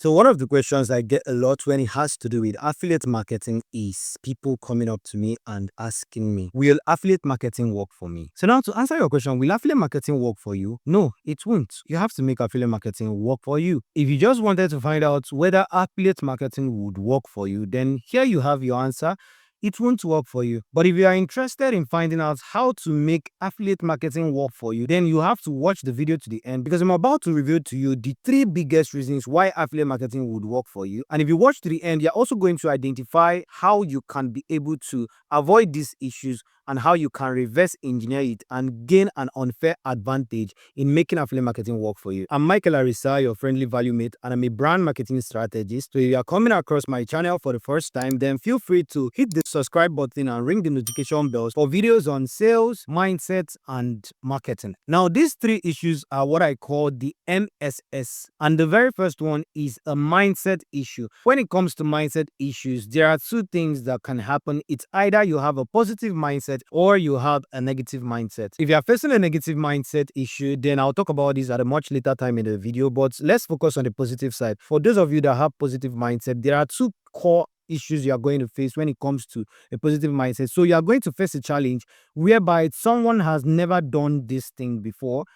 So one of the questions I get a lot when it has to do with affiliate marketing is people coming up to me and asking me, will affiliate marketing work for me? So now to answer your question, will affiliate marketing work for you? No, it won't. You have to make affiliate marketing work for you. If you just wanted to find out whether affiliate marketing would work for you, then here you have your answer. It won't work for you. But if you are interested in finding out how to make affiliate marketing work for you, then you have to watch the video to the end, because I'm about to reveal to you the 3 biggest reasons why affiliate marketing would work for you. And if you watch to the end, you're also going to identify how you can be able to avoid these issues and how you can reverse engineer it and gain an unfair advantage in making affiliate marketing work for you. I'm Mykail Arisa, your friendly value mate, and I'm a brand marketing strategist. So if you are coming across my channel for the first time, then feel free to hit the subscribe button and ring the notification bells for videos on sales, mindset, and marketing. Now, these 3 issues are what I call the MSS. And the very first one is a mindset issue. When it comes to mindset issues, there are 2 things that can happen. It's either you have a positive mindset or you have a negative mindset. If you are facing a negative mindset issue, then I'll talk about this at a much later time in the video, but let's focus on the positive side. For those of you that have positive mindset, there are 2 core issues you are going to face when it comes to a positive mindset. So you are going to face a challenge whereby someone has never done this thing before,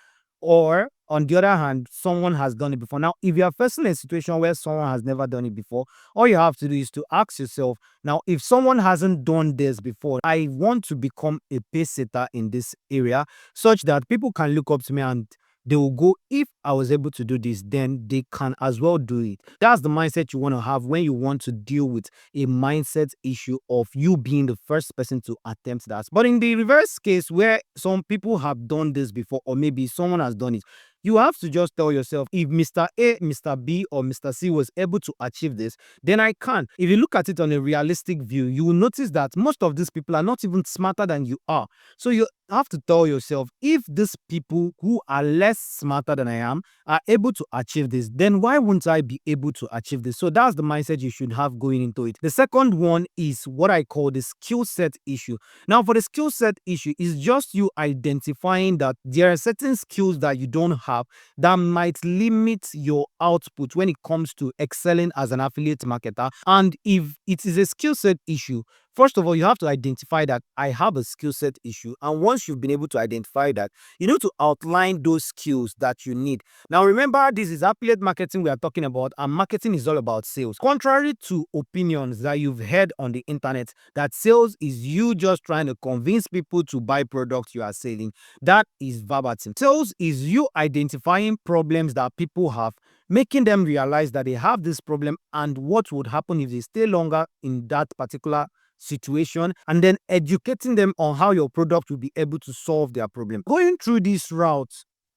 or on the other hand, someone has done it before. Now, if you are facing a situation where someone has never done it before, all you have to do is to ask yourself, now, if someone hasn't done this before, I want to become a pace setter in this area such that people can look up to me and they will go, if I was able to do this, then they can as well do it. That's the mindset you want to have when you want to deal with a mindset issue of you being the first person to attempt that. But in the reverse case, where some people have done this before, or maybe someone has done it, you have to just tell yourself, if Mr. A, Mr. B, or Mr. C was able to achieve this, then I can. If you look at it on a realistic view, you will notice that most of these people are not even smarter than you are. So you have to tell yourself, if these people who are less smarter than I am are able to achieve this, then why wouldn't I be able to achieve this? So that's the mindset you should have going into it. The second one is what I call the skill set issue. Now, for the skill set issue, it's just you identifying that there are certain skills that you don't have that might limit your output when it comes to excelling as an affiliate marketer. And if it is a skill set issue, first of all, you have to identify that I have a skill set issue. And once you've been able to identify that, you need to outline those skills that you need. Now, remember, this is affiliate marketing we are talking about, and marketing is all about sales. Contrary to opinions that you've heard on the internet, that sales is you just trying to convince people to buy products you are selling, that is verbatim. Sales is you identifying problems that people have, making them realize that they have this problem and what would happen if they stay longer in that particular situation, and then educating them on how your product will be able to solve their problem. Going through this route,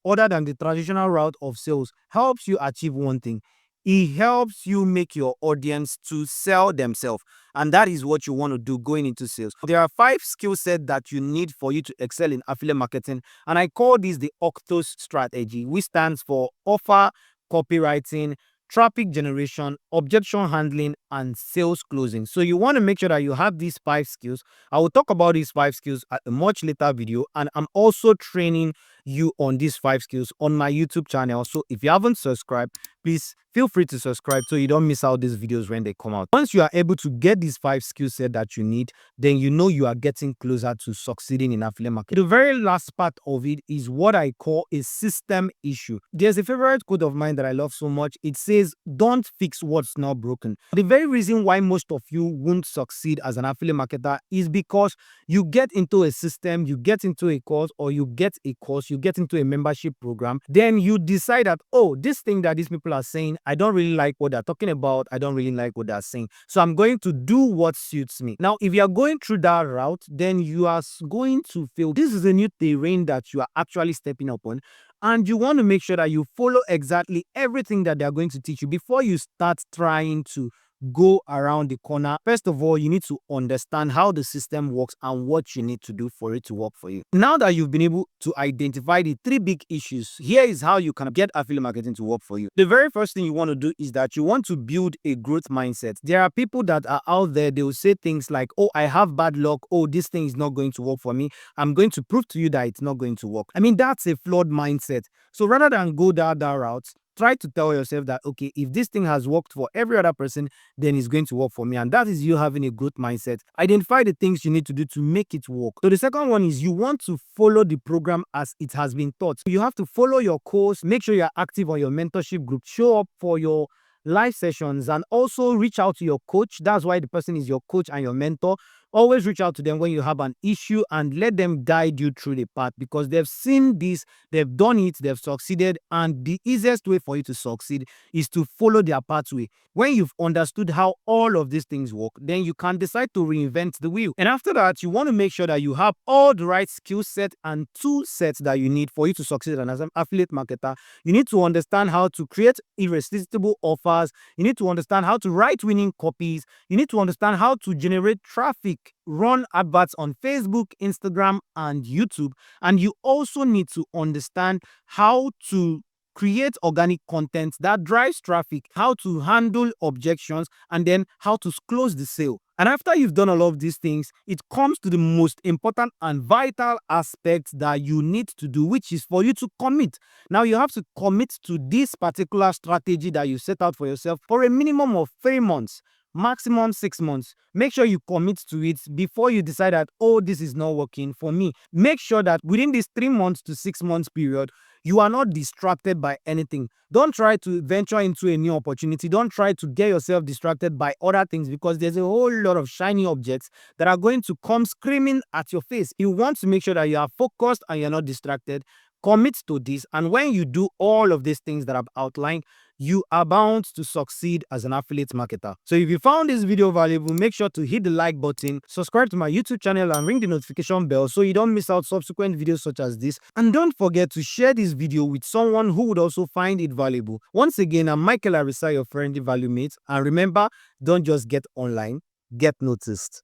other than the traditional route of sales, helps you achieve one thing. It helps you make your audience to sell themselves. And that is what you want to do going into sales. There are 5 skill sets that you need for you to excel in affiliate marketing. And I call this the Octos strategy, which stands for offer, copywriting, traffic generation, objection handling, and sales closing. So you want to make sure that you have these 5 skills. I will talk about these 5 skills at a much later video, and I'm also training you on these 5 skills on my YouTube channel. So if you haven't subscribed, please feel free to subscribe so you don't miss out these videos when they come out. Once you are able to get these 5 skill sets that you need, then you know you are getting closer to succeeding in affiliate marketing. The very last part of it is what I call a system issue. There's a favorite quote of mine that I love so much. It says, don't fix what's not broken. The very reason why most of you won't succeed as an affiliate marketer is because you get into a system, you get into a course, or you get a course, you get into a membership program, then you decide that, oh, this thing that these people are saying, I don't really like what they're talking about, I don't really like what they're saying, so I'm going to do what suits me. Now, if you're going through that route, then you are going to fail. This is a new terrain that you are actually stepping upon, and you want to make sure that you follow exactly everything that they're going to teach you before you start trying to go around the corner. First of all, you need to understand how the system works and what you need to do for it to work for you. Now that you've been able to identify the 3 big issues, here is how you can get affiliate marketing to work for you. The very first thing you want to do is that you want to build a growth mindset. There are people that are out there, they will say things like, oh, I have bad luck, oh, this thing is not going to work for me, I'm going to prove to you that it's not going to work. I mean, that's a flawed mindset. So rather than go that route, try to tell yourself that, okay, if this thing has worked for every other person, then it's going to work for me. And that is you having a growth mindset. Identify the things you need to do to make it work. So the second one is you want to follow the program as it has been taught. You have to follow your course, make sure you're active on your mentorship group, show up for your live sessions, and also reach out to your coach. That's why the person is your coach and your mentor. Always reach out to them when you have an issue and let them guide you through the path, because they've seen this, they've done it, they've succeeded, and the easiest way for you to succeed is to follow their pathway. When you've understood how all of these things work, then you can decide to reinvent the wheel. And after that, you want to make sure that you have all the right skill set and tool sets that you need for you to succeed. And as an affiliate marketer, you need to understand how to create irresistible offers. You need to understand how to write winning copies. You need to understand how to generate traffic, run adverts on Facebook, Instagram, and YouTube. And you also need to understand how to create organic content that drives traffic, how to handle objections, and then how to close the sale. And after you've done all of these things, it comes to the most important and vital aspect that you need to do, which is for you to commit. Now, you have to commit to this particular strategy that you set out for yourself for a minimum of 3 months. Maximum 6 months. Make sure you commit to it before you decide that, oh, this is not working for me. Make sure that within this 3 months to 6 months period, you are not distracted by anything. Don't try to venture into a new opportunity. Don't try to get yourself distracted by other things, because there's a whole lot of shiny objects that are going to come screaming at your face. You want to make sure that you are focused and you're not distracted. Commit to this, and when you do all of these things that I've outlined, you are bound to succeed as an affiliate marketer. So if you found this video valuable, make sure to hit the like button, subscribe to my YouTube channel, and ring the notification bell so you don't miss out subsequent videos such as this. And don't forget to share this video with someone who would also find it valuable. Once again, I'm Mykail, Arisa, your friendly value mate. And remember, don't just get online, get noticed.